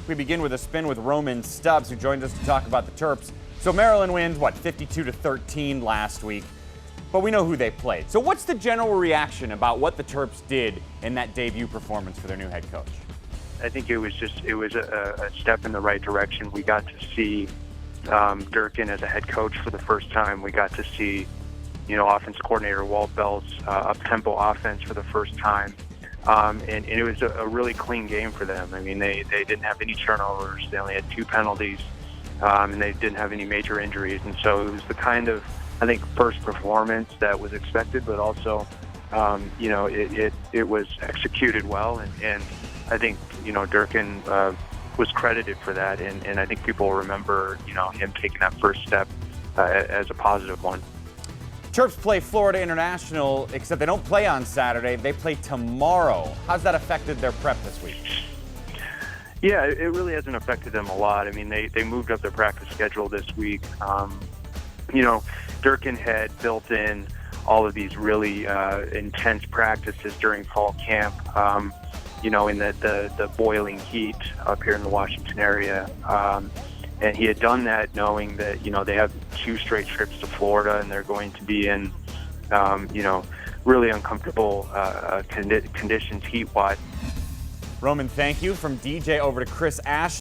We begin with a spin with Roman Stubbs, who joined us to talk about the Terps. So Maryland wins, 52-13 last week, but we know who they played. So what's the general reaction about what the Terps did in that debut performance for their new head coach? I think it was a step in the right direction. We got to see Durkin as a head coach for the first time. We got to see, offense coordinator Walt Bell's up-tempo offense for the first time. And it was a really clean game for them. I mean, they didn't have any turnovers. They only had 2 penalties, and they didn't have any major injuries. And so it was the kind of, I think, first performance that was expected, but also, it was executed well. And I think, Durkin was credited for that. And I think people will remember, him taking that first step as a positive one. Terps play Florida International, except they don't play on Saturday. They play tomorrow. How's that affected their prep this week? Yeah, it really hasn't affected them a lot. I mean, they moved up their practice schedule this week. Durkin had built in all of these really intense practices during fall camp, in the boiling heat up here in the Washington area. And he had done that knowing that, they have 2 straight trips to Florida and they're going to be in, really uncomfortable conditions heat-wise. Roman, thank you. From DJ over to Chris Ash.